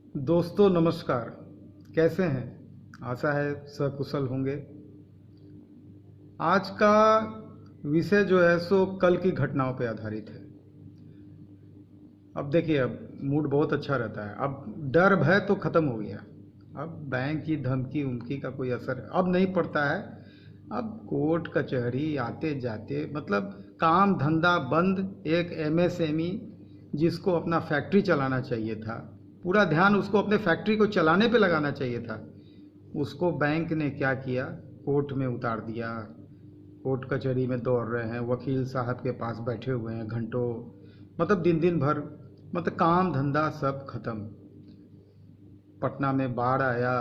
दोस्तों नमस्कार। कैसे हैं? आशा है सकुशल होंगे। आज का विषय जो है सो कल की घटनाओं पर आधारित है। अब देखिए, अब मूड बहुत अच्छा रहता है। अब डर भय तो ख़त्म हो गया। अब बैंक की धमकी उमकी का कोई असर अब नहीं पड़ता है। अब कोर्ट कचहरी आते जाते मतलब काम धंधा बंद। एक एमएसएमई जिसको अपना फैक्ट्री चलाना चाहिए था, पूरा ध्यान उसको अपने फैक्ट्री को चलाने पे लगाना चाहिए था, उसको बैंक ने क्या किया, कोर्ट में उतार दिया। कोर्ट कचहरी में दौड़ रहे हैं, वकील साहब के पास बैठे हुए हैं घंटों, मतलब दिन दिन भर, मतलब काम धंधा सब खत्म। पटना में बाढ़ आया,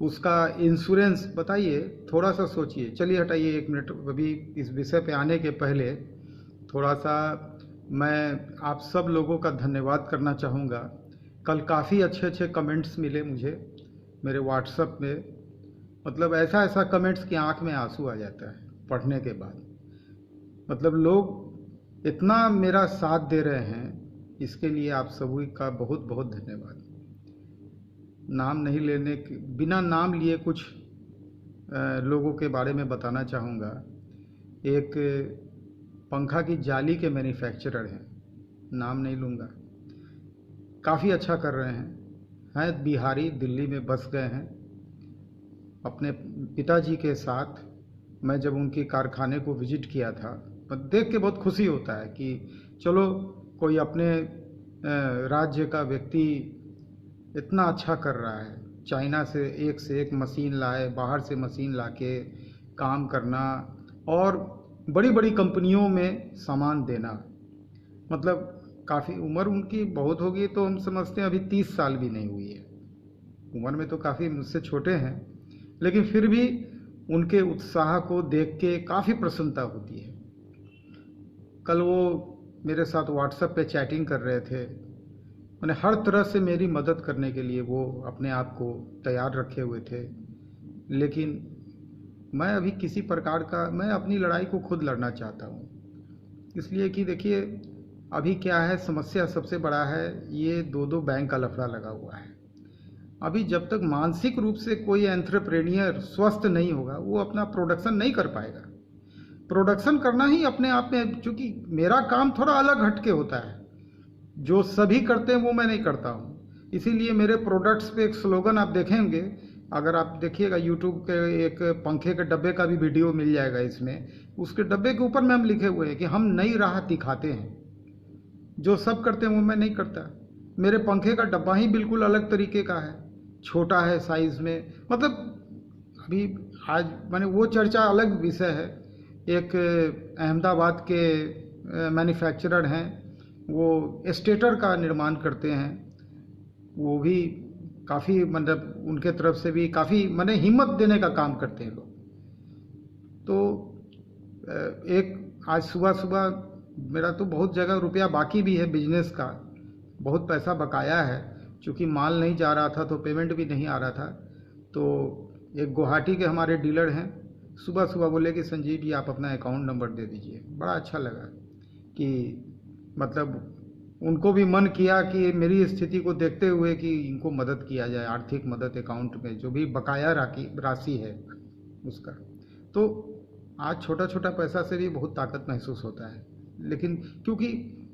उसका इंश्योरेंस बताइए, थोड़ा सा सोचिए। चलिए हटाइए एक मिनट, अभी इस विषय पे आने के पहले थोड़ा सा मैं आप सब लोगों का धन्यवाद करना चाहूँगा। कल काफ़ी अच्छे अच्छे कमेंट्स मिले मुझे मेरे व्हाट्सएप में। मतलब ऐसा ऐसा कमेंट्स कि आंख में आंसू आ जाता है पढ़ने के बाद। मतलब लोग इतना मेरा साथ दे रहे हैं, इसके लिए आप सभी का बहुत बहुत धन्यवाद। नाम नहीं लेने के, बिना नाम लिए कुछ लोगों के बारे में बताना चाहूँगा। एक पंखा की जाली के मैन्युफैक्चरर हैं, नाम नहीं लूँगा, काफ़ी अच्छा कर रहे हैं बिहारी, दिल्ली में बस गए हैं अपने पिताजी के साथ। मैं जब उनके कारखाने को विजिट किया था, देख के बहुत खुशी होता है कि चलो कोई अपने राज्य का व्यक्ति इतना अच्छा कर रहा है। चाइना से एक मशीन लाए, बाहर से मशीन लाके काम करना और बड़ी बड़ी कंपनियों में सामान देना। मतलब काफ़ी उम्र उनकी बहुत होगी, तो हम समझते हैं अभी 30 साल भी नहीं हुई है। उम्र में तो काफ़ी मुझसे छोटे हैं, लेकिन फिर भी उनके उत्साह को देख के काफ़ी प्रसन्नता होती है। कल वो मेरे साथ व्हाट्सएप पे चैटिंग कर रहे थे। मैंने हर तरह से मेरी मदद करने के लिए वो अपने आप को तैयार रखे हुए थे। लेकिन मैं अभी किसी प्रकार का, मैं अपनी लड़ाई को खुद लड़ना चाहता हूँ। इसलिए कि देखिए, अभी क्या है, समस्या सबसे बड़ा है ये दो बैंक का लफड़ा लगा हुआ है। अभी जब तक मानसिक रूप से कोई एंटरप्रेन्योर स्वस्थ नहीं होगा, वो अपना प्रोडक्शन नहीं कर पाएगा। प्रोडक्शन करना ही अपने आप में, चूँकि मेरा काम थोड़ा अलग हटके होता है, जो सभी करते हैं वो मैं नहीं करता हूँ। इसीलिए मेरे प्रोडक्ट्स पे एक स्लोगन आप देखेंगे, अगर आप देखिएगा यूट्यूब के, एक पंखे के डब्बे का भी वीडियो मिल जाएगा इसमें। उसके डब्बे के ऊपर में हम लिखे हुए हैं कि हम नई राह दिखाते हैं, जो सब करते हैं वो मैं नहीं करता। मेरे पंखे का डब्बा ही बिल्कुल अलग तरीके का है, छोटा है साइज़ में। मतलब अभी आज मैंने वो चर्चा, अलग विषय है। एक अहमदाबाद के मैन्युफैक्चरर हैं, वो स्टेटर का निर्माण करते हैं। वो भी काफ़ी, मतलब उनके तरफ से भी काफ़ी मैंने हिम्मत देने का काम करते हैं लोग। तो एक आज सुबह सुबह मेरा तो बहुत जगह रुपया बाकी भी है बिजनेस का, बहुत पैसा बकाया है। चूँकि माल नहीं जा रहा था तो पेमेंट भी नहीं आ रहा था। तो एक गुवाहाटी के हमारे डीलर हैं, सुबह सुबह बोले कि संजीव जी आप अपना अकाउंट नंबर दे दीजिए। बड़ा अच्छा लगा कि मतलब उनको भी मन किया कि मेरी स्थिति को देखते हुए कि इनको मदद किया जाए, आर्थिक मदद अकाउंट में जो भी बकाया राशि है उसका। तो आज छोटा छोटा पैसा से भी बहुत ताकत महसूस होता है। लेकिन क्योंकि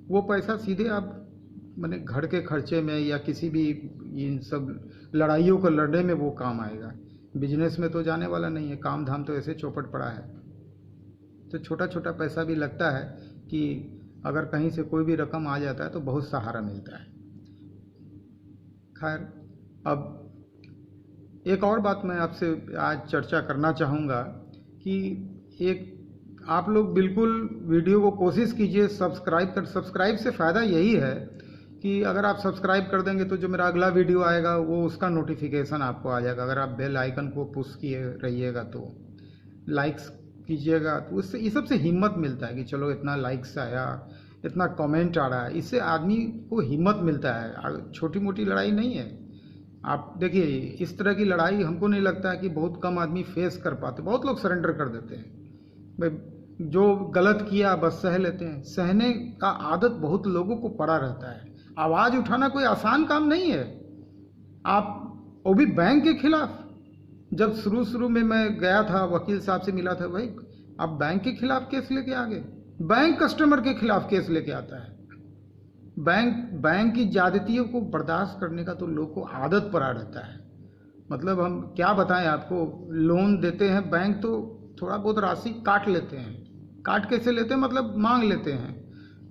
वो पैसा सीधे आप मैंने घर के खर्चे में या किसी भी इन सब लड़ाइयों को लड़ने में वो काम आएगा। बिजनेस में तो जाने वाला नहीं है, काम धाम तो ऐसे चौपट पड़ा है। तो छोटा छोटा पैसा भी लगता है कि अगर कहीं से कोई भी रकम आ जाता है तो बहुत सहारा मिलता है। खैर, अब एक और बात मैं आपसे आज चर्चा करना चाहूँगा कि एक आप लोग बिल्कुल वीडियो को कोशिश कीजिए सब्सक्राइब से फ़ायदा यही है कि अगर आप सब्सक्राइब कर देंगे तो जो मेरा अगला वीडियो आएगा वो उसका नोटिफिकेशन आपको आ जाएगा। अगर आप बेल आइकन को पुश किए रहिएगा तो लाइक्स कीजिएगा, तो उससे इस सबसे हिम्मत मिलता है कि चलो इतना लाइक्स आया, इतना कमेंट आ रहा है, इससे आदमी को हिम्मत मिलता है। छोटी मोटी लड़ाई नहीं है। आप देखिए, इस तरह की लड़ाई हमको नहीं लगता है कि बहुत कम आदमी फेस कर पाते। बहुत लोग सरेंडर कर देते हैं। भाई जो गलत किया बस सह लेते हैं। सहने का आदत बहुत लोगों को पड़ा रहता है। आवाज़ उठाना कोई आसान काम नहीं है। आप वो भी बैंक के खिलाफ। जब शुरू शुरू में मैं गया था, वकील साहब से मिला था, भाई आप बैंक के खिलाफ केस लेके आ गए। बैंक कस्टमर के खिलाफ केस लेके आता है। बैंक की ज्यादतियों को बर्दाश्त करने का तो लोग को आदत पड़ा रहता है। मतलब हम क्या बताएं आपको, लोन देते हैं बैंक तो थोड़ा बहुत राशि काट लेते हैं। काट कैसे लेते हैं, मतलब मांग लेते हैं।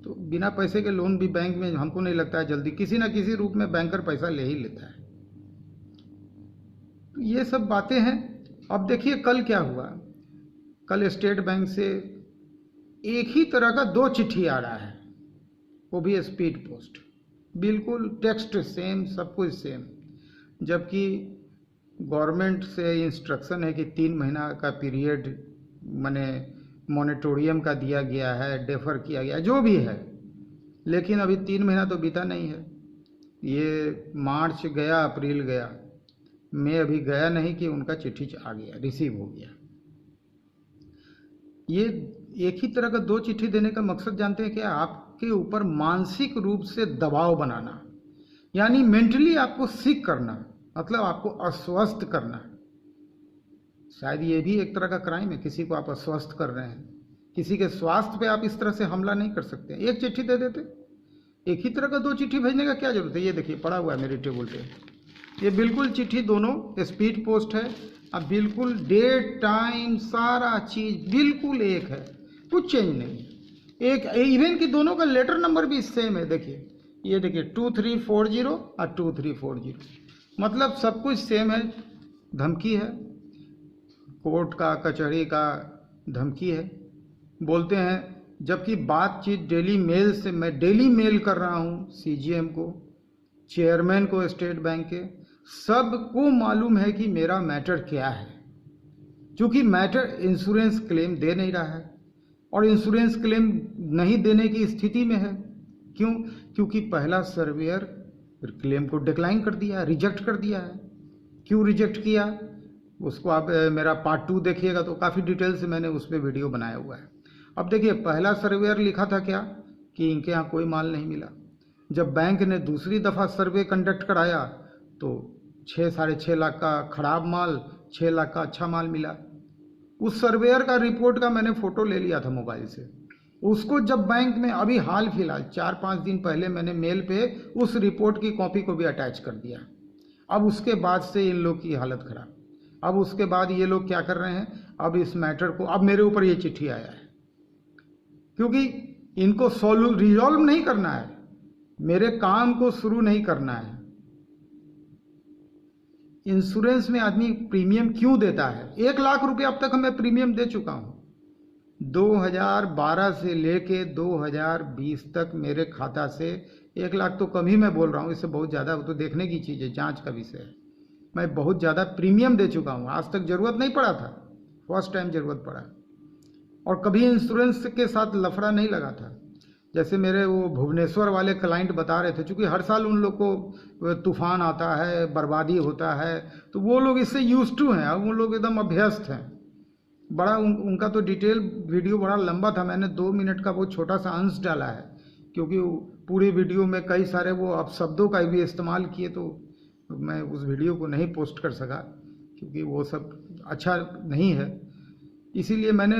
तो बिना पैसे के लोन भी बैंक में हमको नहीं लगता है जल्दी, किसी ना किसी रूप में बैंकर पैसा ले ही लेता है। तो ये सब बातें हैं। अब देखिए कल क्या हुआ। कल स्टेट बैंक से एक ही तरह का 2 चिट्ठी आ रहा है, वो भी स्पीड पोस्ट, बिल्कुल टेक्स्ट सेम, सब कुछ सेम। जबकि गवर्नमेंट से इंस्ट्रक्शन है कि 3 महीना का पीरियड माने मॉनिटोरियम का दिया गया है, डेफर किया गया, जो भी है। लेकिन अभी 3 महीना तो बीता नहीं है। ये मार्च गया, अप्रैल गया, मई अभी गया नहीं कि उनका चिट्ठी आ गया, रिसीव हो गया। ये एक ही तरह का 2 चिट्ठी देने का मकसद जानते हैं क्या? आपके ऊपर मानसिक रूप से दबाव बनाना, यानी मेंटली आपको सिक करना, मतलब आपको अस्वस्थ करना। शायद ये भी एक तरह का क्राइम है, किसी को आप अस्वस्थ कर रहे हैं। किसी के स्वास्थ्य पे आप इस तरह से हमला नहीं कर सकते। एक चिट्ठी दे देते, एक ही तरह का 2 चिट्ठी भेजने का क्या जरूरत है? ये देखिए पड़ा हुआ है मेरे टेबल पे, ये बिल्कुल चिट्ठी दोनों स्पीड पोस्ट है। अब बिल्कुल डेट टाइम सारा चीज बिल्कुल एक है, कुछ चेंज नहीं। एक इवन कि दोनों का लेटर नंबर भी सेम है। देखिए ये देखिए 2340 और 2340, मतलब सब कुछ सेम है। धमकी है, कोर्ट का कचहरी का धमकी है। बोलते हैं, जबकि बातचीत डेली मेल से, मैं डेली मेल कर रहा हूँ सीजीएम को, चेयरमैन को स्टेट बैंक के, सबको मालूम है कि मेरा मैटर क्या है। क्योंकि मैटर इंश्योरेंस क्लेम दे नहीं रहा है और इंश्योरेंस क्लेम नहीं देने की स्थिति में है। क्यों? क्योंकि पहला सर्वेयर क्लेम को डिक्लाइन कर दिया, रिजेक्ट कर दिया है। क्यों रिजेक्ट किया उसको आप मेरा पार्ट 2 देखिएगा तो काफ़ी डिटेल से मैंने उस पर वीडियो बनाया हुआ है। अब देखिए पहला सर्वेयर लिखा था क्या कि इनके यहाँ कोई माल नहीं मिला। जब बैंक ने दूसरी दफ़ा सर्वे कंडक्ट कराया तो 6-6.5 लाख का खराब माल, 6 लाख का अच्छा माल मिला। उस सर्वेयर का रिपोर्ट का मैंने फ़ोटो ले लिया था मोबाइल से। उसको जब बैंक में अभी हाल फिलहाल 4-5 दिन पहले मैंने मेल पे उस रिपोर्ट की कॉपी को भी अटैच कर दिया। अब उसके बाद से इन लोग की हालत खराब। अब उसके बाद ये लोग क्या कर रहे हैं, अब इस मैटर को, अब मेरे ऊपर ये चिट्ठी आया है क्योंकि इनको रिजॉल्व नहीं करना है, मेरे काम को शुरू नहीं करना है। इंश्योरेंस में आदमी प्रीमियम क्यों देता है? 1 लाख रुपए अब तक मैं प्रीमियम दे चुका हूं। 2012 से लेके 2020 तक मेरे खाता से 1 लाख तो कम ही मैं बोल रहा हूँ, इससे बहुत ज़्यादा तो देखने की चीज़ है, जांच का विषय है। मैं बहुत ज़्यादा प्रीमियम दे चुका हूँ, आज तक ज़रूरत नहीं पड़ा था, फर्स्ट टाइम ज़रूरत पड़ा। और कभी इंश्योरेंस के साथ लफड़ा नहीं लगा था। जैसे मेरे वो भुवनेश्वर वाले क्लाइंट बता रहे थे, क्योंकि हर साल उन लोग को तूफान आता है, बर्बादी होता है, तो वो लोग इससे यूज टू हैं, अब वो लोग एकदम अभ्यस्त हैं। बड़ा उनका तो डिटेल वीडियो बड़ा लंबा था, मैंने 2 मिनट का वो छोटा सा अंश डाला है, क्योंकि पूरी वीडियो में कई सारे वो अपशब्दों का भी इस्तेमाल किए, तो मैं उस वीडियो को नहीं पोस्ट कर सका क्योंकि वो सब अच्छा नहीं है। इसीलिए मैंने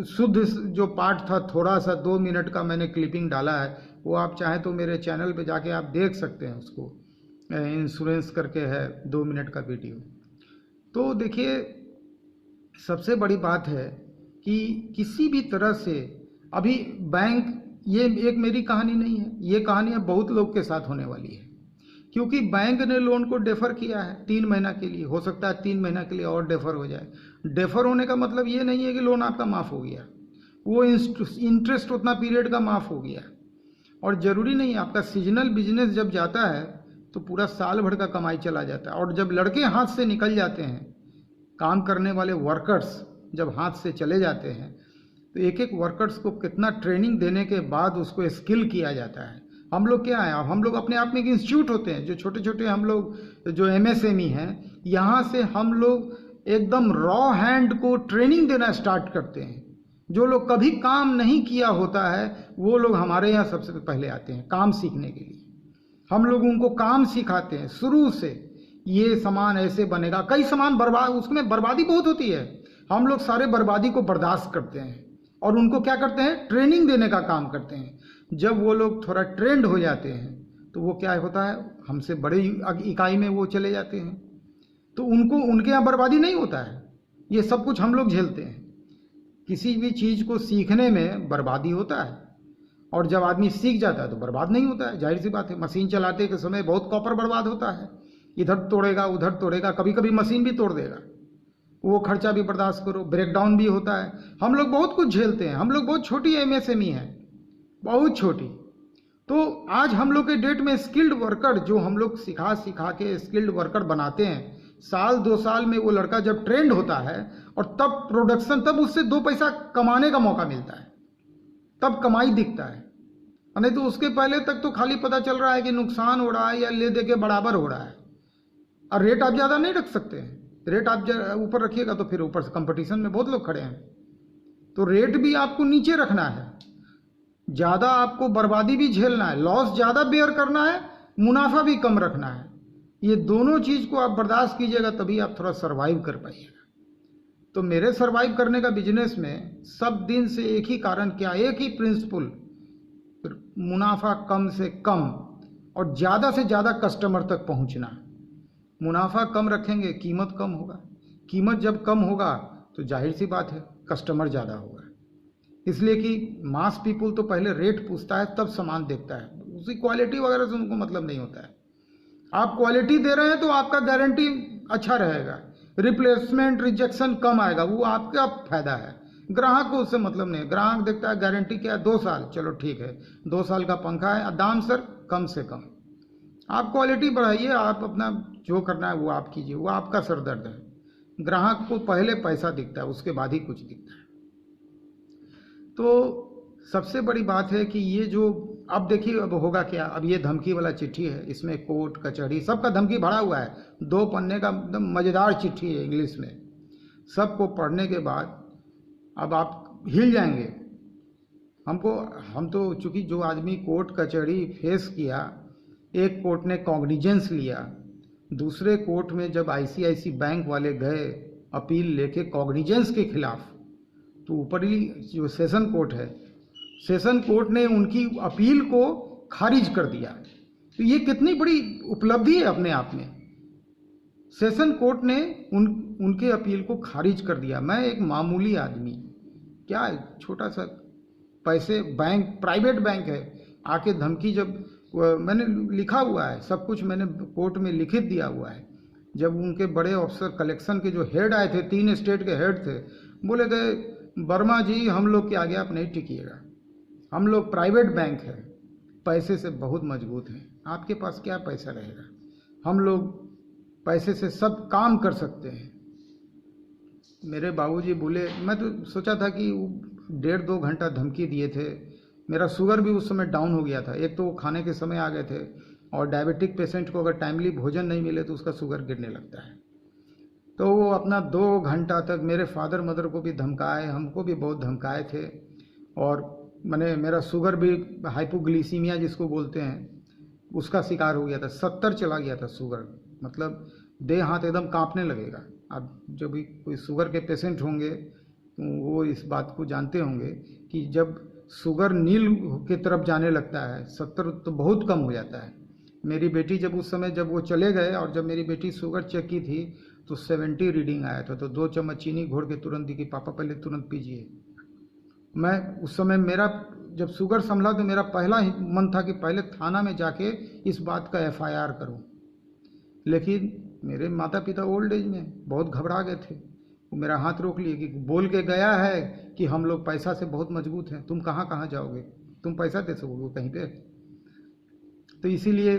शुद्ध जो पार्ट था थोड़ा सा 2 मिनट का मैंने क्लिपिंग डाला है, वो आप चाहें तो मेरे चैनल पे जाके आप देख सकते हैं, उसको इंश्योरेंस करके है 2 मिनट का वीडियो। तो देखिए सबसे बड़ी बात है कि किसी भी तरह से अभी बैंक, ये एक मेरी कहानी नहीं है, ये कहानियाँ बहुत लोग के साथ होने वाली है। क्योंकि बैंक ने लोन को डेफर किया है 3 महीना के लिए, हो सकता है 3 महीना के लिए और डेफर हो जाए। डेफर होने का मतलब ये नहीं है कि लोन आपका माफ़ हो गया, वो इंटरेस्ट उतना पीरियड का माफ़ हो गया। और ज़रूरी नहीं, आपका सीजनल बिजनेस जब जाता है तो पूरा साल भर का कमाई चला जाता है। और जब लड़के हाथ से निकल जाते हैं, काम करने वाले वर्कर्स जब हाथ से चले जाते हैं, तो एक एक वर्कर्स को कितना ट्रेनिंग देने के बाद उसको स्किल किया जाता है। हम लोग क्या है, हम लोग अपने आप में एक इंस्टीट्यूट होते हैं, जो छोटे छोटे हम लोग जो MSME हैं, यहाँ से हम लोग एकदम रॉ हैंड को ट्रेनिंग देना स्टार्ट करते हैं। जो लोग कभी काम नहीं किया होता है वो लोग हमारे यहाँ सबसे पहले आते हैं काम सीखने के लिए। हम लोग उनको काम सिखाते हैं शुरू से, ये सामान ऐसे बनेगा। कई सामान बर्बाद, उसमें बर्बादी बहुत होती है। हम लोग सारे बर्बादी को बर्दाश्त करते हैं और उनको क्या करते हैं, ट्रेनिंग देने का काम करते हैं। जब वो लोग थोड़ा ट्रेंड हो जाते हैं तो वो क्या होता है, हमसे बड़े इकाई में वो चले जाते हैं, तो उनको उनके यहाँ बर्बादी नहीं होता है। ये सब कुछ हम लोग झेलते हैं। किसी भी चीज़ को सीखने में बर्बादी होता है, और जब आदमी सीख जाता है तो बर्बाद नहीं होता है। जाहिर सी बात है, मशीन चलाते के समय बहुत कॉपर बर्बाद होता है, इधर तोड़ेगा उधर तोड़ेगा, कभी कभी मशीन भी तोड़ देगा, वो खर्चा भी बर्दाश्त करो, ब्रेकडाउन भी होता है। हम लोग बहुत कुछ झेलते हैं। हम लोग बहुत छोटी एमएसएमई है, बहुत छोटी। तो आज हम लोग के डेट में स्किल्ड वर्कर जो हम लोग सिखा सिखा के स्किल्ड वर्कर बनाते हैं, साल 2 साल में वो लड़का जब ट्रेंड होता है और तब प्रोडक्शन, तब उससे 2 पैसा कमाने का मौका मिलता है, तब कमाई दिखता है। नहीं तो उसके पहले तक तो खाली पता चल रहा है कि नुकसान हो रहा है या ले दे के बराबर हो रहा है। और रेट आप ज़्यादा नहीं रख सकते हैं। रेट आप ऊपर रखिएगा तो फिर ऊपर से कंपटीशन में बहुत लोग खड़े हैं, तो रेट भी आपको नीचे रखना है। ज़्यादा आपको बर्बादी भी झेलना है, लॉस ज़्यादा बेयर करना है, मुनाफा भी कम रखना है। ये दोनों चीज़ को आप बर्दाश्त कीजिएगा तभी आप थोड़ा सर्वाइव कर पाइएगा। तो मेरे सर्वाइव करने का बिजनेस में सब दिन से एक ही कारण, क्या, एक ही प्रिंसिपल, मुनाफा कम से कम और ज़्यादा से ज़्यादा कस्टमर तक पहुंचना। मुनाफा कम रखेंगे, कीमत कम होगा। कीमत जब कम होगा तो जाहिर सी बात है कस्टमर ज़्यादा होगा। इसलिए कि मास पीपुल तो पहले रेट पूछता है तब सामान देखता है, उसकी क्वालिटी वगैरह से उनको मतलब नहीं होता है। आप क्वालिटी दे रहे हैं तो आपका गारंटी अच्छा रहेगा, रिप्लेसमेंट रिजेक्शन कम आएगा, वो आपका फायदा है। ग्राहक को उससे मतलब नहीं है। ग्राहक देखता है गारंटी क्या है, 2 साल, चलो ठीक है 2 साल का पंखा है, दाम सर कम से कम। आप क्वालिटी बढ़ाइए, आप अपना जो करना है वो आप कीजिए, वो आपका सरदर्द है। ग्राहक को पहले पैसा दिखता है, उसके बाद ही कुछ दिखता है। तो सबसे बड़ी बात है कि ये जो, अब देखिए अब होगा क्या, अब ये धमकी वाला चिट्ठी है, इसमें कोर्ट कचहरी सबका धमकी भरा हुआ है। 2 पन्ने का एकदम मज़ेदार चिट्ठी है इंग्लिश में। सबको पढ़ने के बाद अब आप हिल जाएंगे। हम तो चूंकि जो आदमी कोर्ट कचहरी फेस किया, एक कोर्ट ने कॉग्निजेंस लिया, दूसरे कोर्ट में जब आईसीआईसी बैंक वाले गए अपील लेके कॉग्निजेंस के खिलाफ, तो ऊपरी जो सेशन कोर्ट है, सेशन कोर्ट ने उनकी अपील को खारिज कर दिया। तो ये कितनी बड़ी उपलब्धि है अपने आप में। सेशन कोर्ट ने उनके अपील को खारिज कर दिया। मैं एक मामूली आदमी, क्या छोटा सा पैसे, बैंक प्राइवेट बैंक है, आके धमकी, जब मैंने लिखा हुआ है सब कुछ, मैंने कोर्ट में लिखित दिया हुआ है। जब उनके बड़े ऑफिसर कलेक्शन के जो हेड आए थे, 3 स्टेट के हेड थे, बोले थे वर्मा जी हम लोग के आगे आप नहीं टिकिएगा, हम लोग प्राइवेट बैंक है, पैसे से बहुत मजबूत हैं, आपके पास क्या पैसा रहेगा, हम लोग पैसे से सब काम कर सकते हैं। मेरे बाबूजी बोले, मैं तो सोचा था कि 1.5-2 घंटा धमकी दिए थे। मेरा शुगर भी उस समय डाउन हो गया था। एक तो वो खाने के समय आ गए थे, और डायबिटिक पेशेंट को अगर टाइमली भोजन नहीं मिले तो उसका शुगर गिरने लगता है। तो वो अपना 2 घंटा तक मेरे फादर मदर को भी धमकाए, हमको भी बहुत धमकाए थे। और मेरा शुगर भी हाइपोग्लिसीमिया जिसको बोलते हैं उसका शिकार हो गया था। 70 चला गया था शुगर, मतलब देह हाथ एकदम कांपने लगेगा। अब जो भी कोई शुगर के पेशेंट होंगे तो वो इस बात को जानते होंगे कि जब शुगर नील की तरफ जाने लगता है, 70 तो बहुत कम हो जाता है। मेरी बेटी जब उस समय जब वो चले गए, और जब मेरी बेटी शुगर चेक की थी तो 70 रीडिंग आया था। तो 2 चम्मच चीनी घोल के तुरंत दी कि पापा पहले तुरंत पीजिए। मैं उस समय, मेरा जब शुगर संभला तो मेरा पहला ही मन था कि पहले थाना में जाके इस बात का एफआईआर करूं। लेकिन मेरे माता पिता ओल्ड एज में बहुत घबरा गए थे, वो मेरा हाथ रोक लिए कि बोल के गया है कि हम लोग पैसा से बहुत मजबूत हैं, तुम कहाँ कहाँ जाओगे, तुम पैसा दे सकोगे कहीं पे। तो इसीलिए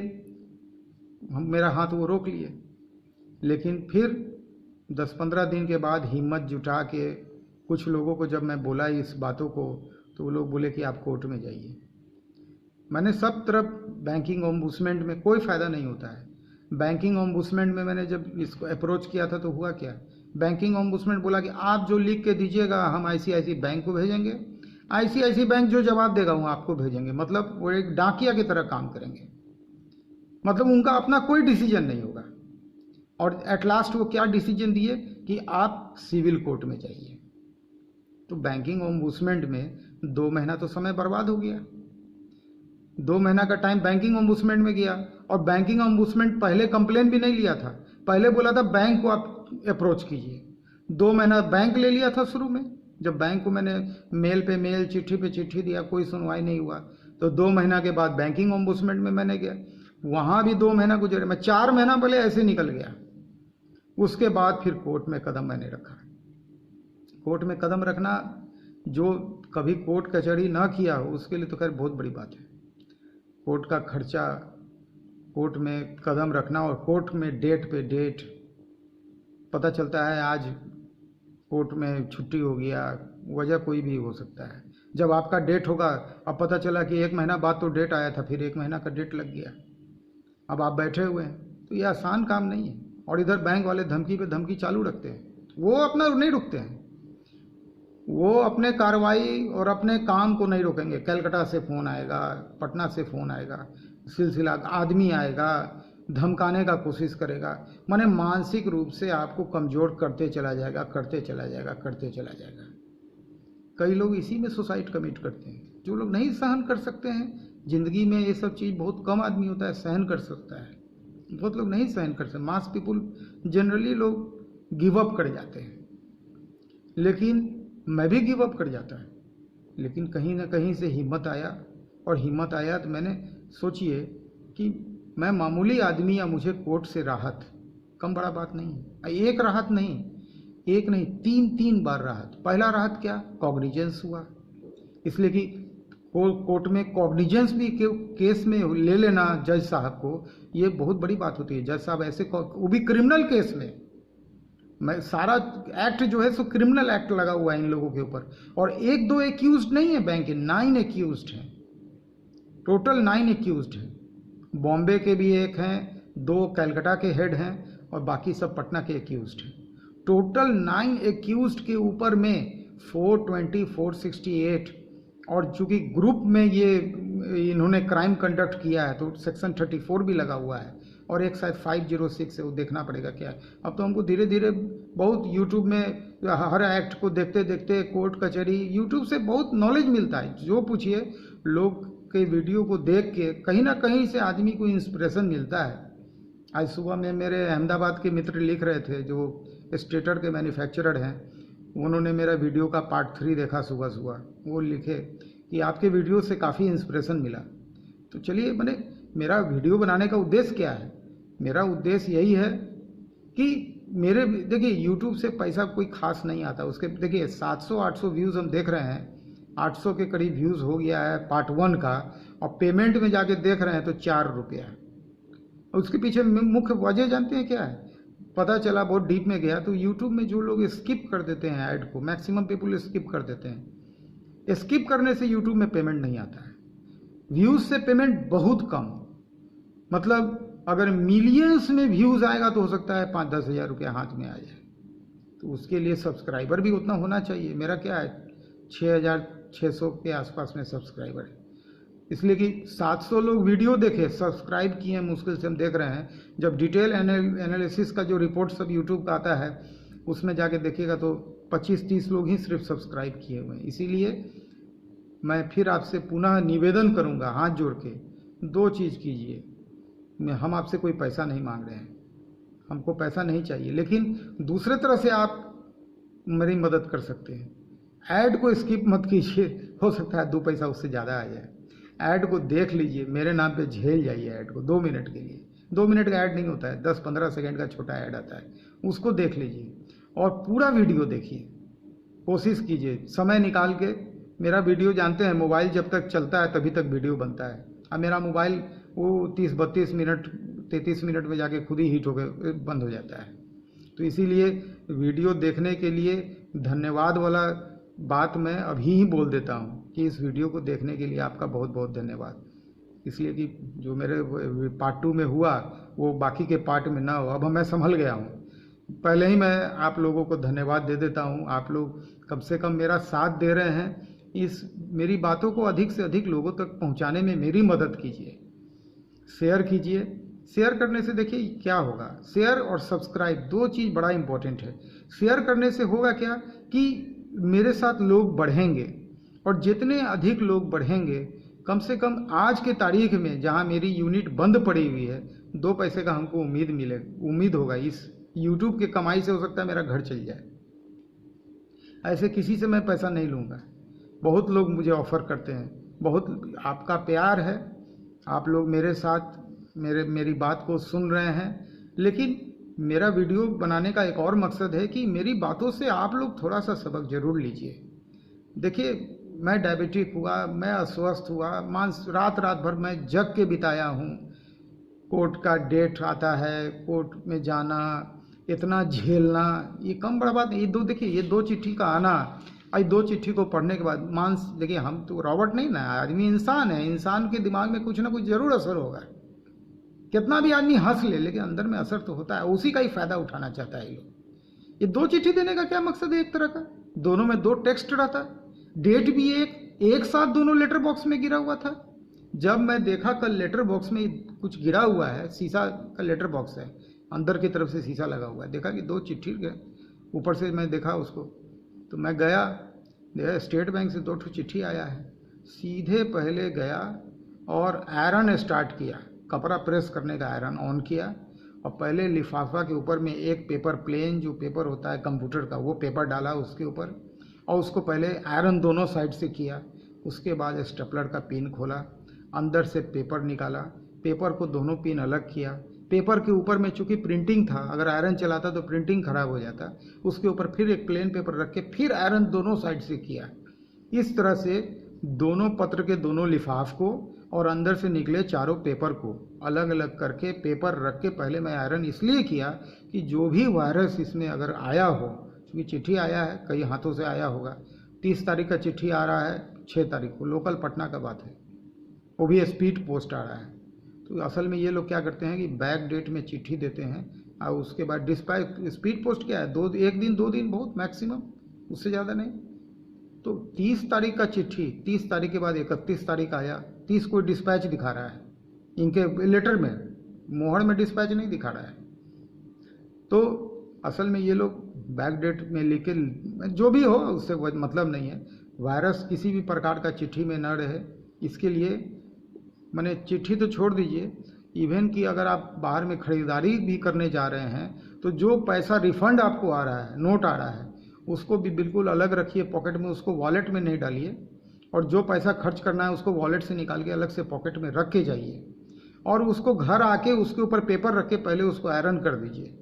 मेरा हाथ वो रोक लिए। लेकिन फिर 10-15 दिन के बाद हिम्मत जुटा के कुछ लोगों को जब मैं बोला इस बातों को, तो वो लोग बोले कि आप कोर्ट में जाइए। मैंने सब तरफ बैंकिंग ओम्बुड्समैन में, कोई फ़ायदा नहीं होता है। बैंकिंग ओम्बुड्समैन में मैंने जब इसको अप्रोच किया था तो हुआ क्या, बैंकिंग ओम्बुड्समैन बोला कि आप जो लिख के दीजिएगा हम आईसीआईसी बैंक को भेजेंगे, आईसीआईसी बैंक जो जवाब देगा वो आपको भेजेंगे। मतलब वो एक डाकिया की तरह काम करेंगे। मतलब उनका अपना कोई डिसीजन नहीं होगा। और एट लास्ट वो क्या डिसीजन दिए कि आप सिविल कोर्ट में जाइए। तो बैंकिंग ओम्बुड्समैन में 2 महीना तो समय बर्बाद हो गया। 2 महीना का टाइम बैंकिंग ओम्बुड्समैन में गया, और बैंकिंग ओम्बुड्समैन पहले कंप्लेन भी नहीं लिया था, पहले बोला था बैंक को आप अप्रोच कीजिए। 2 महीना बैंक ले लिया था शुरू में, जब बैंक को मैंने मेल पे मेल, चिट्ठी पे चिट्ठी दिया, कोई सुनवाई नहीं हुआ। तो 2 महीना के बाद बैंकिंग ओम्बुड्समैन में मैंने गया, वहाँ भी 2 महीना गुजरे, मैं 4 महीना पहले ऐसे निकल गया। उसके बाद फिर कोर्ट में कदम मैंने रखा। कोर्ट में कदम रखना, जो कभी कोर्ट कचहरी ना किया हो उसके लिए तो खैर बहुत बड़ी बात है। कोर्ट का खर्चा, कोर्ट में कदम रखना, और कोर्ट में डेट पे डेट पता चलता है आज कोर्ट में छुट्टी हो गया, वजह कोई भी हो सकता है। जब आपका डेट होगा, अब पता चला कि 1 महीना बाद तो डेट आया था, फिर 1 महीना का डेट लग गया, अब आप बैठे हुए हैं। तो ये आसान काम नहीं है। और इधर बैंक वाले धमकी पे धमकी चालू रखते हैं, वो अपना नहीं रुकते हैं, वो अपने कार्रवाई और अपने काम को नहीं रोकेंगे। कलकत्ता से फ़ोन आएगा, पटना से फ़ोन आएगा, सिलसिला आदमी आएगा, धमकाने का कोशिश करेगा, माने मानसिक रूप से आपको कमज़ोर करते चला जाएगा, करते चला जाएगा, करते चला जाएगा। कई लोग इसी में सुसाइड कमिट करते हैं, जो लोग नहीं सहन कर सकते हैं। ज़िंदगी में ये सब चीज़ बहुत कम आदमी होता है सहन कर सकता है, बहुत लोग नहीं सहन कर सकते। मास पीपुल जनरली लोग गिव अप कर जाते हैं, लेकिन मैं भी गिव अप कर जाता है, लेकिन कहीं ना कहीं से हिम्मत आया, और हिम्मत आया तो मैंने सोचिए कि मैं मामूली आदमी, या मुझे कोर्ट से राहत, कम बड़ा बात नहीं है। एक राहत नहीं, एक नहीं, 3 बार राहत। पहला राहत क्या, कॉग्निजेंस हुआ, इसलिए कि कोर्ट में कॉग्निजेंस भी केस में ले लेना जज साहब को, ये बहुत बड़ी बात होती है। जज साहब ऐसे, वो भी क्रिमिनल केस में, मैं सारा एक्ट जो है सो क्रिमिनल एक्ट लगा हुआ है इन लोगों के ऊपर। और 1-2 एक्यूज्ड नहीं है, बैंक के 9 एक्यूज्ड हैं, टोटल 9 एक्यूज्ड हैं। बॉम्बे के भी एक हैं, 2 कलकत्ता के हेड हैं, और बाकी सब पटना के एक्यूज्ड हैं। टोटल 9 एक्यूज्ड के ऊपर में 420, 468, और चूंकि ग्रुप में ये इन्होंने क्राइम कंडक्ट किया है तो सेक्शन 34 भी लगा हुआ है, और एक शायद 506 है, वो देखना पड़ेगा क्या है। अब तो हमको धीरे धीरे बहुत यूट्यूब में हर एक्ट को देखते देखते, कोर्ट कचहरी, यूट्यूब से बहुत नॉलेज मिलता है। जो पूछिए, लोग के वीडियो को देख के कहीं ना कहीं से आदमी को इंस्पिरेशन मिलता है। आज सुबह में मेरे अहमदाबाद के मित्र लिख रहे थे, जो स्टेटर के मैन्युफैक्चरर हैं, उन्होंने मेरा वीडियो का पार्ट 3 देखा सुबह सुबह। वो लिखे कि आपके वीडियो से काफ़ी इंस्पिरेशन मिला। तो चलिए, मैंने मेरा वीडियो बनाने का उद्देश्य क्या है? मेरा उद्देश्य यही है कि मेरे, देखिए यूट्यूब से पैसा कोई खास नहीं आता उसके। देखिए 700-800 व्यूज़ हम देख रहे हैं, 800 के करीब व्यूज़ हो गया है पार्ट 1 का, और पेमेंट में जाके देख रहे हैं तो 4 रुपया है। उसके पीछे मुख्य वजह जानते हैं क्या है? पता चला, बहुत डीप में गया तो यूट्यूब में जो लोग स्किप कर देते हैं ऐड को, मैक्सिमम पीपल स्किप कर देते हैं। स्किप करने से यूट्यूब में पेमेंट नहीं आता है, व्यूज़ से पेमेंट बहुत कम। मतलब अगर मिलियंस में व्यूज़ आएगा तो हो सकता है 5-10 हज़ार रुपया हाथ में आ जाए। तो उसके लिए सब्सक्राइबर भी उतना होना चाहिए। मेरा क्या है, 6,600 के आसपास में सब्सक्राइबर है, इसलिए कि 700 लोग वीडियो देखे, सब्सक्राइब किए हैं मुश्किल से, हम देख रहे हैं। जब डिटेल एनालिसिस का जो रिपोर्ट सब यूट्यूब का आता है, उसमें जाके देखिएगा तो 25-30 लोग ही सिर्फ सब्सक्राइब किए हुए हैं। इसीलिए मैं फिर आपसे पुनः निवेदन करूंगा, हाथ जोड़ के, 2 चीज़ कीजिए। हम आपसे कोई पैसा नहीं मांग रहे हैं, हमको पैसा नहीं चाहिए, लेकिन दूसरे तरह से आप मेरी मदद कर सकते हैं। ऐड को स्किप मत कीजिए, हो सकता है 2 पैसा उससे ज़्यादा आ जाए। ऐड को देख लीजिए, मेरे नाम पे झेल जाइए ऐड को 2 मिनट के लिए। 2 मिनट का ऐड नहीं होता है, 10-15 सेकंड का छोटा ऐड आता है, उसको देख लीजिए और पूरा वीडियो देखिए। कोशिश कीजिए समय निकाल के। मेरा वीडियो जानते हैं, मोबाइल जब तक चलता है तभी तक वीडियो बनता है। अब मेरा मोबाइल वो 30-32 मिनट 33 मिनट में जाके खुद ही हीट होकर बंद हो जाता है। तो इसीलिए वीडियो देखने के लिए धन्यवाद वाला बात मैं अभी ही बोल देता हूँ कि इस वीडियो को देखने के लिए आपका बहुत बहुत धन्यवाद। इसलिए कि जो मेरे पार्ट 2 में हुआ वो बाकी के पार्ट में ना हो। अब मैं संभल गया हूँ, पहले ही मैं आप लोगों को धन्यवाद दे देता हूँ। आप लोग कम से कम मेरा साथ दे रहे हैं। इस मेरी बातों को अधिक से अधिक लोगों तक पहुँचाने में मेरी मदद कीजिए, शेयर कीजिए, शेयर करने से देखिए क्या होगा, शेयर और सब्सक्राइब दो चीज़ बड़ा इंपॉर्टेंट है। शेयर करने से होगा क्या कि मेरे साथ लोग बढ़ेंगे, और जितने अधिक लोग बढ़ेंगे, कम से कम आज के तारीख में जहां मेरी यूनिट बंद पड़ी हुई है, 2 पैसे का हमको उम्मीद होगा। इस यूट्यूब के कमाई से हो सकता है मेरा घर चल जाए। ऐसे किसी से मैं पैसा नहीं लूँगा। बहुत लोग मुझे ऑफ़र करते हैं, बहुत आपका प्यार है, आप लोग मेरे साथ मेरी बात को सुन रहे हैं, लेकिन मेरा वीडियो बनाने का एक और मकसद है कि मेरी बातों से आप लोग थोड़ा सा सबक ज़रूर लीजिए। देखिए, मैं डायबिटिक हुआ, मैं अस्वस्थ हुआ, रात भर मैं जग के बिताया हूँ। कोर्ट का डेट आता है, कोर्ट में जाना, इतना झेलना, ये कम बड़ा बात नहीं। देखिए, ये 2 चिट्ठी का आना, आज 2 चिट्ठी को पढ़ने के बाद देखिए, हम तो रॉबोट नहीं ना, आदमी इंसान है, इंसान के दिमाग में कुछ ना कुछ जरूर असर होगा। कितना भी आदमी हंस ले, लेकिन अंदर में असर तो होता है, उसी का ही फायदा उठाना चाहता है ये लोग। ये 2 चिट्ठी देने का क्या मकसद है? एक तरह का दोनों में 2 टेक्स्ट रहता है, डेट भी एक साथ दोनों लेटर बॉक्स में गिरा हुआ था। जब मैं देखा कल लेटर बॉक्स में कुछ गिरा हुआ है, शीशा का लेटर बॉक्स है, अंदर की तरफ से शीशा लगा हुआ है, देखा कि 2 चिट्ठी ऊपर से मैं देखा उसको, तो मैं गया, देखा स्टेट बैंक से 2 चिट्ठी आया है। सीधे पहले गया और आयरन स्टार्ट किया, कपड़ा प्रेस करने का आयरन ऑन किया, और पहले लिफाफा के ऊपर में एक पेपर, प्लेन जो पेपर होता है कंप्यूटर का, वो पेपर डाला उसके ऊपर, और उसको पहले आयरन दोनों साइड से किया। उसके बाद स्टेपलर का पिन खोला, अंदर से पेपर निकाला, पेपर को दोनों पिन अलग किया। पेपर के ऊपर में चूंकि प्रिंटिंग था, अगर आयरन चलाता तो प्रिंटिंग खराब हो जाता, उसके ऊपर फिर एक प्लेन पेपर रख के फिर आयरन दोनों साइड से किया। इस तरह से दोनों पत्र के दोनों लिफाफ को और अंदर से निकले चारों पेपर को अलग अलग करके पेपर रख के पहले मैं आयरन इसलिए किया कि जो भी वायरस इसमें अगर आया हो, क्योंकि चिट्ठी आया है, कई हाथों से आया होगा, 30 तारीख का चिट्ठी आ रहा है, 6 तारीख को, लोकल पटना का बात है, वो भी स्पीड पोस्ट आ रहा है। तो असल में ये लोग क्या करते हैं कि बैक डेट में चिट्ठी देते हैं, और उसके बाद डिस्पैच, स्पीड पोस्ट क्या है, 1 दिन 2 दिन बहुत मैक्सिमम, उससे ज़्यादा नहीं। तो 30 तारीख का चिट्ठी 30 तारीख के बाद 31 तारीख आया, 30 को डिस्पैच दिखा रहा है, इनके लेटर में, मोहर में डिस्पैच नहीं दिखा रहा है। तो असल में ये लोग बैक डेट में लिख के, जो भी हो उससे मतलब नहीं है, वायरस किसी भी प्रकार का चिट्ठी में न रहे, इसके लिए मैंने चिट्ठी तो छोड़ दीजिए, इवन कि अगर आप बाहर में ख़रीदारी भी करने जा रहे हैं तो जो पैसा रिफंड आपको आ रहा है, नोट आ रहा है, उसको भी बिल्कुल अलग रखिए पॉकेट में, उसको वॉलेट में नहीं डालिए, और जो पैसा खर्च करना है उसको वॉलेट से निकाल के अलग से पॉकेट में रख के जाइए, और उसको घर आके उसके ऊपर पेपर रख के पहले उसको आयरन कर दीजिए।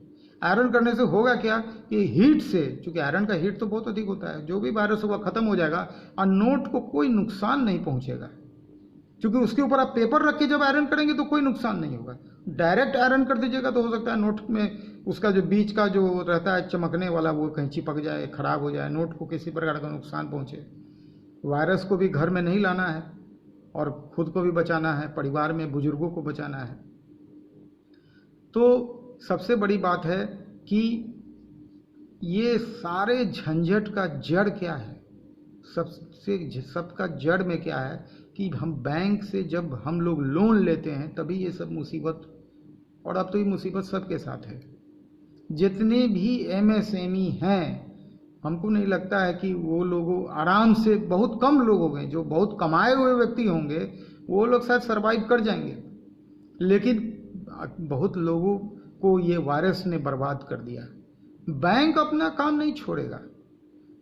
आयरन करने से होगा क्या कि हीट से, चूँकि आयरन का हीट तो बहुत अधिक होता है, जो भी वायरस होगा ख़त्म हो जाएगा, और नोट को कोई नुकसान नहीं पहुँचेगा, क्योंकि उसके ऊपर आप पेपर रख के जब आयरन करेंगे तो कोई नुकसान नहीं होगा। डायरेक्ट आयरन कर दीजिएगा तो हो सकता है नोट में उसका जो बीच का जो रहता है चमकने वाला, वो कहीं चिपक जाए, खराब हो जाए, नोट को किसी प्रकार का नुकसान पहुँचे। वायरस को भी घर में नहीं लाना है, और खुद को भी बचाना है, परिवार में बुजुर्गों को बचाना है। तो सबसे बड़ी बात है कि ये सारे झंझट का जड़ क्या है, सबका जड़ में क्या है कि हम बैंक से जब हम लोग लोन लेते हैं तभी ये सब मुसीबत, और अब तो ये मुसीबत सबके साथ है। जितने भी एमएसएमई हैं, हमको नहीं लगता है कि वो लोग आराम से, बहुत कम लोग होंगे जो बहुत कमाए हुए व्यक्ति होंगे, वो लोग शायद सरवाइव कर जाएंगे, लेकिन बहुत लोगों को ये वायरस ने बर्बाद कर दिया। बैंक अपना काम नहीं छोड़ेगा,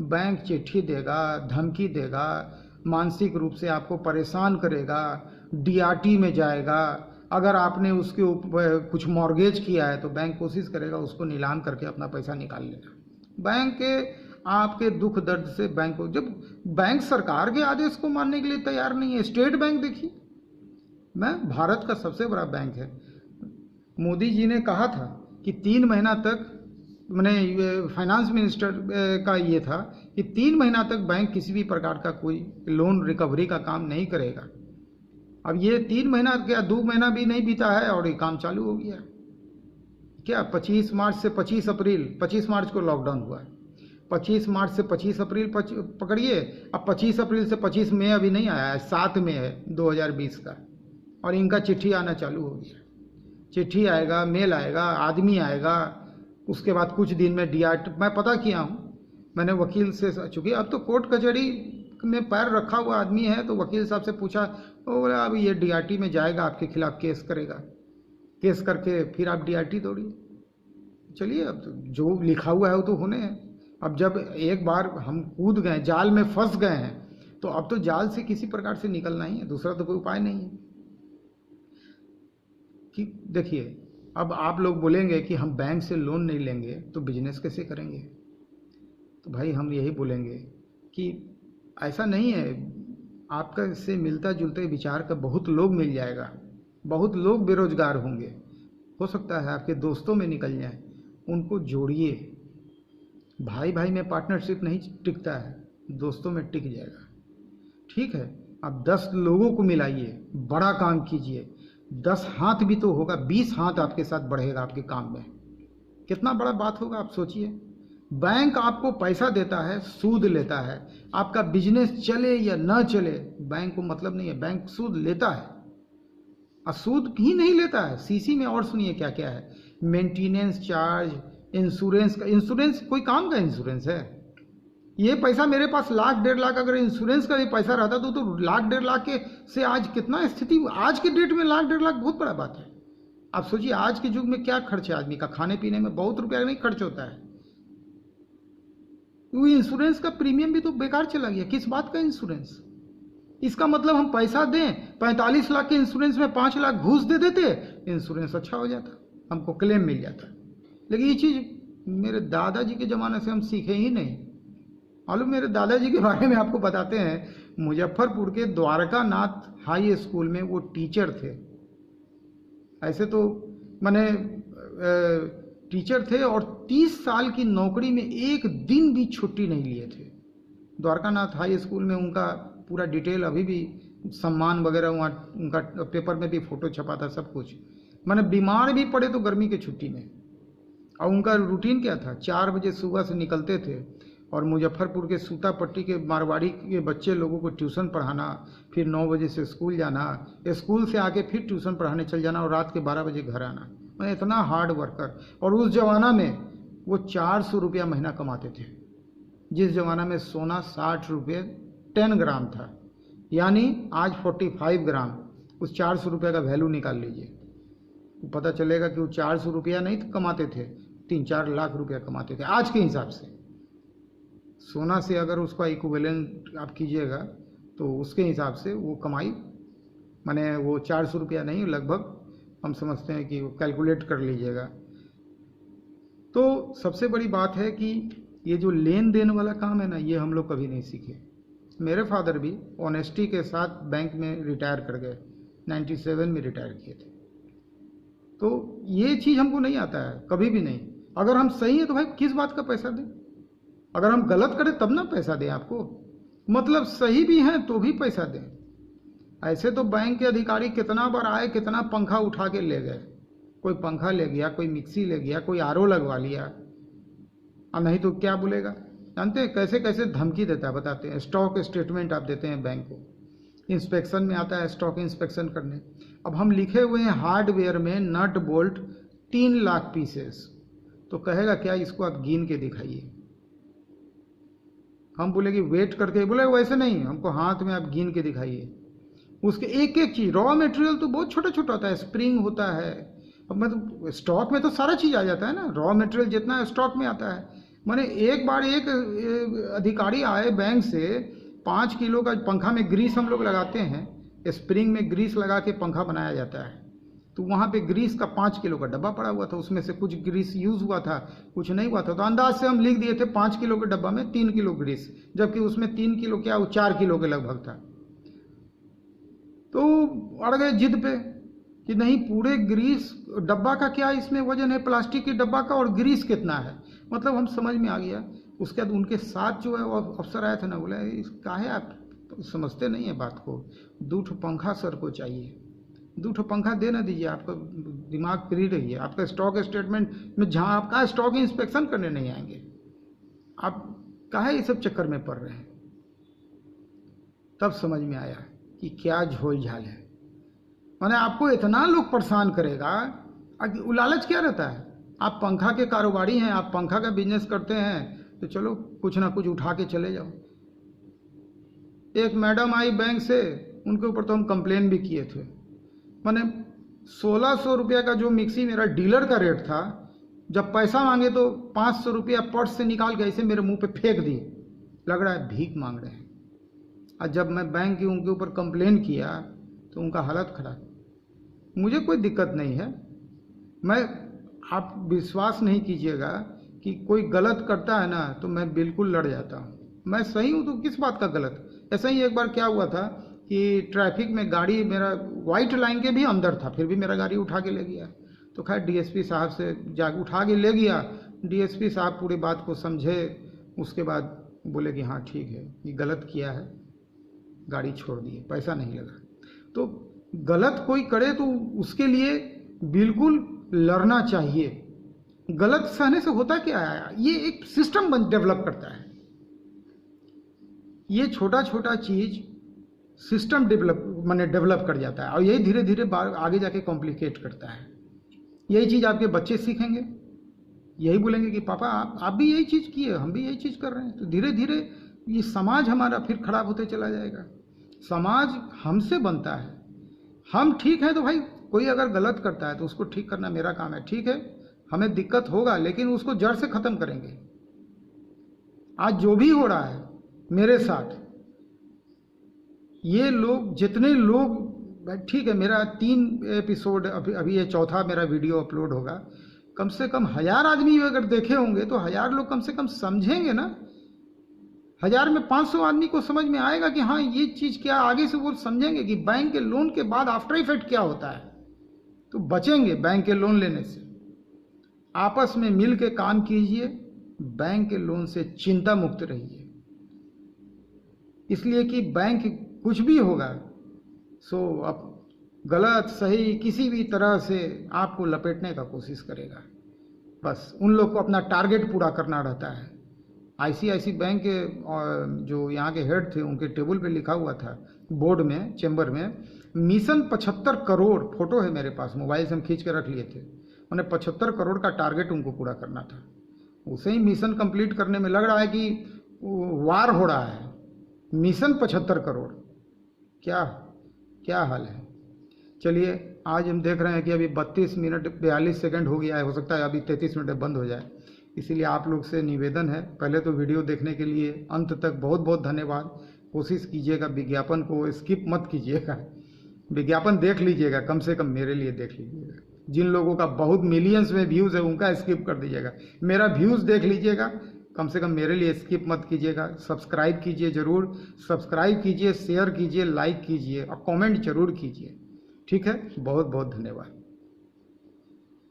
बैंक चिट्ठी देगा, धमकी देगा, मानसिक रूप से आपको परेशान करेगा, डीआरटी में जाएगा। अगर आपने उसके ऊपर कुछ मॉर्गेज किया है तो बैंक कोशिश करेगा उसको नीलाम करके अपना पैसा निकाल लेना। बैंक के आपके दुख दर्द से बैंक को, जब बैंक सरकार के आदेश को मानने के लिए तैयार नहीं है, स्टेट बैंक देखिए, भारत का सबसे बड़ा बैंक है। मोदी जी ने कहा था कि 3 महीना तक, मैंने फाइनेंस मिनिस्टर का ये था कि 3 महीना तक बैंक किसी भी प्रकार का कोई लोन रिकवरी का काम नहीं करेगा। अब ये 3 महीना क्या, 2 महीना भी नहीं बीता है और ये काम चालू हो गया। क्या 25 मार्च से 25 अप्रैल, 25 मार्च को लॉकडाउन हुआ है, 25 मार्च से 25 अप्रैल पकड़िए, अब 25 अप्रैल से 25 मई अभी नहीं आया है, 7 मई है 2020 का, और इनका चिट्ठी आना चालू हो गया। चिट्ठी आएगा, मेल आएगा, आदमी आएगा, उसके बाद कुछ दिन में डीआरटी, मैं पता किया हूँ, मैंने वकील से, चूँकि अब तो कोर्ट कचहरी में पैर रखा हुआ आदमी है, तो वकील साहब से पूछा, वो बोला अब ये डीआरटी में जाएगा, आपके खिलाफ केस करेगा, केस करके फिर आप डीआरटी दौड़िए। चलिए, अब तो जो लिखा हुआ है वो तो होने हैं। अब जब एक बार हम कूद गए, जाल में फंस गए हैं, तो अब तो जाल से किसी प्रकार से निकलना ही है, दूसरा तो कोई उपाय नहीं है। कि देखिए, अब आप लोग बोलेंगे कि हम बैंक से लोन नहीं लेंगे तो बिजनेस कैसे करेंगे। तो भाई हम यही बोलेंगे कि ऐसा नहीं है, आपका इससे मिलता जुलता विचार का बहुत लोग मिल जाएगा, बहुत लोग बेरोजगार होंगे, हो सकता है आपके दोस्तों में निकल जाए, उनको जोड़िए। भाई भाई में पार्टनरशिप नहीं टिकता है, दोस्तों में टिक जाएगा। ठीक है, आप 10 लोगों को मिलाइए, बड़ा काम कीजिए, 10 हाथ भी तो होगा, 20 हाथ आपके साथ बढ़ेगा आपके काम में, कितना बड़ा बात होगा आप सोचिए। बैंक आपको पैसा देता है, सूद लेता है, आपका बिजनेस चले या ना चले बैंक को मतलब नहीं है, बैंक सूद लेता है। और सूद ही नहीं लेता है, सीसी में और सुनिए क्या क्या है, मेंटेनेंस चार्ज, इंश्योरेंस का, इंश्योरेंस कोई काम का इंश्योरेंस है? ये पैसा मेरे पास 1,00,000 1,50,000 अगर इंश्योरेंस का भी पैसा रहता तो 1,00,000 1,50,000 के से आज कितना स्थिति, आज के डेट में 1,00,000 1,50,000 बहुत बड़ा बात है। आप सोचिए आज के युग में क्या खर्च है आदमी का, खाने पीने में बहुत रुपया नहीं खर्च होता है। वो इंश्योरेंस का प्रीमियम भी तो बेकार चला गया, किस बात का इंश्योरेंस? इसका मतलब हम पैसा दें, 45 लाख के इंश्योरेंस में 5 लाख घूस दे देते, इंश्योरेंस अच्छा हो जाता, हमको क्लेम मिल जाता। लेकिन ये चीज़ मेरे दादाजी के ज़माने से हम सीखे ही नहीं। मालूम, मेरे दादाजी के बारे में आपको बताते हैं, मुजफ्फरपुर के द्वारका नाथ हाई स्कूल में वो टीचर थे। ऐसे तो मैंने टीचर थे और 30 साल की नौकरी में एक दिन भी छुट्टी नहीं लिए थे। द्वारका नाथ हाई स्कूल में उनका पूरा डिटेल अभी भी, सम्मान वगैरह वहाँ उनका पेपर में भी फोटो छपा था, सब कुछ। मैंने बीमार भी पड़े तो गर्मी की छुट्टी में। और उनका रूटीन क्या था, 4 बजे सुबह से निकलते थे और मुजफ्फरपुर के सूतापट्टी के मारवाड़ी के बच्चे लोगों को ट्यूशन पढ़ाना, फिर 9 बजे से स्कूल जाना, स्कूल से आके फिर ट्यूशन पढ़ाने चल जाना और रात के 12 बजे घर आना। मैं इतना हार्ड वर्कर, और उस जमाना में वो 400 रुपया महीना कमाते थे, जिस जमाना में सोना 60 रुपये 10 ग्राम था, यानी आज 45 ग्राम। उस 400 रुपये का वैल्यू निकाल लीजिए, तो पता चलेगा कि वो 400 रुपया नहीं कमाते थे, 3-4 लाख रुपया कमाते थे आज के हिसाब से। सोना से अगर उसका इक्विवेलेंट आप कीजिएगा तो उसके हिसाब से वो कमाई, माने वो 400 रुपया नहीं, लगभग हम समझते हैं कि वो कैलकुलेट कर लीजिएगा। तो सबसे बड़ी बात है कि ये जो लेन देन वाला काम है ना, ये हम लोग कभी नहीं सीखे। मेरे फादर भी ऑनेस्टी के साथ बैंक में रिटायर कर गए, 97 में रिटायर किए थे। तो ये चीज़ हमको नहीं आता है, कभी भी नहीं। अगर हम सही हैं तो भाई किस बात का पैसा दें? अगर हम गलत करें तब ना पैसा दें आपको, मतलब सही भी हैं तो भी पैसा दें। ऐसे तो बैंक के अधिकारी कितना बार आए, कितना पंखा उठा के ले गए, कोई पंखा ले गया, कोई मिक्सी ले गया, कोई आरओ लगवा लिया, और नहीं तो क्या बोलेगा, जानते हैं कैसे कैसे धमकी देता है, बताते हैं। स्टॉक स्टेटमेंट आप देते हैं बैंक को, इंस्पेक्शन में आता है स्टॉक इंस्पेक्शन करने। अब हम लिखे हुए हैं हार्डवेयर में नट बोल्ट 3 लाख पीसेस, तो कहेगा क्या, इसको आप गिन के दिखाइए। हम बोले कि वेट करके, बोले वैसे नहीं, हमको हाथ में आप गिन के दिखाइए। उसके एक एक चीज़, रॉ मटेरियल तो बहुत छोटा छोटा होता है, स्प्रिंग होता है। अब मतलब स्टॉक में तो सारा चीज़ आ जाता है ना, रॉ मटेरियल जितना स्टॉक में आता है। मैंने एक बार एक अधिकारी आए बैंक से, 5 किलो का पंखा में ग्रीस हम लोग लगाते हैं, स्प्रिंग में ग्रीस लगा के पंखा बनाया जाता है, तो वहाँ पे ग्रीस का 5 किलो का डब्बा पड़ा हुआ था, उसमें से कुछ ग्रीस यूज़ हुआ था, कुछ नहीं हुआ था, तो अंदाज से हम लिख दिए थे 5 किलो के डब्बा में 3 किलो ग्रीस, जबकि उसमें 3 किलो क्या, वो 4 किलो के लगभग था। तो अड़ गए जिद पे कि नहीं, पूरे ग्रीस डब्बा का क्या इसमें वजन है, प्लास्टिक के डब्बा का, और ग्रीस कितना है, मतलब हम समझ में आ गया। उसके बाद उनके साथ जो है वो अफसर आया था ना, बोला काहे आप समझते नहीं है बात को, 2 ठो पंखा सर को चाहिए, 2 ठो पंखा दे ना दीजिए, आपका दिमाग फ्री रही है, आपका स्टॉक स्टेटमेंट में जहाँ आपका स्टॉक इंस्पेक्शन करने नहीं आएंगे, आप काहे ये सब चक्कर में पड़ रहे हैं। तब समझ में आया कि क्या झोल झाल है। माने आपको इतना लोग परेशान करेगा, वो लालच क्या रहता है? आप पंखा के कारोबारी हैं, आप पंखा का बिजनेस करते हैं, तो चलो कुछ ना कुछ उठा के चले जाओ। एक मैडम आई बैंक से, उनके ऊपर तो हम कंप्लेन भी किए थे। मैंने 1600 रुपया का जो मिक्सी मेरा डीलर का रेट था, जब पैसा मांगे तो 500 रुपया पर्स से निकाल के ऐसे मेरे मुंह पे फेंक दिए, लग रहा है भीख मांग रहे हैं। और जब मैं बैंक की उनके ऊपर कंप्लेन किया तो उनका हालत खराब। मुझे कोई दिक्कत नहीं है, आप विश्वास नहीं कीजिएगा कि कोई गलत करता है ना तो मैं बिल्कुल लड़ जाता हूँ। मैं सही हूँ तो किस बात का गलत? ऐसा ही एक बार क्या हुआ था कि ट्रैफिक में गाड़ी मेरा वाइट लाइन के भी अंदर था, फिर भी मेरा गाड़ी उठा के ले गया। तो खैर डीएसपी साहब से जा उठा के ले गया। डीएसपी साहब पूरी बात को समझे, उसके बाद बोले कि हाँ ठीक है, ये गलत किया है, गाड़ी छोड़ दिए, पैसा नहीं लगा। तो गलत कोई करे तो उसके लिए बिल्कुल लड़ना चाहिए। गलत सहने से होता क्या है, ये एक सिस्टम डेवलप करता है। ये छोटा छोटा चीज सिस्टम डेवलप कर जाता है और यही धीरे धीरे आगे जाके कॉम्प्लिकेट करता है। यही चीज आपके बच्चे सीखेंगे, यही बोलेंगे कि पापा आप भी यही चीज किए, हम भी यही चीज कर रहे हैं। तो धीरे धीरे ये समाज हमारा फिर खराब होते चला जाएगा। समाज हमसे बनता है। हम ठीक है तो भाई, कोई अगर गलत करता है तो उसको ठीक करना मेरा काम है। ठीक है, हमें दिक्कत होगा लेकिन उसको जड़ से खत्म करेंगे। आज जो भी हो रहा है मेरे साथ, ये लोग जितने लोग, ठीक है मेरा 3 एपिसोड, अभी ये चौथा मेरा वीडियो अपलोड होगा, कम से कम 1000 आदमी अगर देखे होंगे तो 1000 लोग कम से कम समझेंगे ना। 1000 में 500 आदमी को समझ में आएगा कि हाँ ये चीज क्या, आगे से वो समझेंगे कि बैंक के लोन के बाद आफ्टर इफेक्ट क्या होता है, तो बचेंगे बैंक के लोन लेने से। आपस में मिल के काम कीजिए, बैंक के लोन से चिंता मुक्त रहिए। इसलिए कि बैंक कुछ भी होगा सो अब गलत सही किसी भी तरह से आपको लपेटने का कोशिश करेगा। बस उन लोग को अपना टारगेट पूरा करना रहता है। आईसीआईसी बैंक के जो यहाँ के हेड थे, उनके टेबल पे लिखा हुआ था बोर्ड में, चेंबर में, मिशन 75 करोड़, फोटो है मेरे पास, मोबाइल से हम खींच के रख लिए थे। उन्हें 75 करोड़ का टारगेट उनको पूरा करना था। उसे ही मिशन कंप्लीट करने में लग रहा है कि वार हो रहा है। मिशन 75 करोड़, क्या क्या हाल है। चलिए आज हम देख रहे हैं कि अभी 32 मिनट 42 सेकंड हो गया है, हो सकता है अभी 33 मिनट बंद हो जाए। इसीलिए आप लोग से निवेदन है, पहले तो वीडियो देखने के लिए अंत तक बहुत बहुत धन्यवाद। कोशिश कीजिएगा विज्ञापन को स्किप मत कीजिएगा, विज्ञापन देख लीजिएगा, कम से कम मेरे लिए देख लीजिएगा। जिन लोगों का बहुत मिलियंस में व्यूज़ है उनका स्किप कर दीजिएगा, मेरा व्यूज़ देख लीजिएगा, कम से कम मेरे लिए स्किप मत कीजिएगा। सब्सक्राइब कीजिए, ज़रूर सब्सक्राइब कीजिए, शेयर कीजिए, लाइक कीजिए और कमेंट जरूर कीजिए। ठीक है, बहुत बहुत धन्यवाद।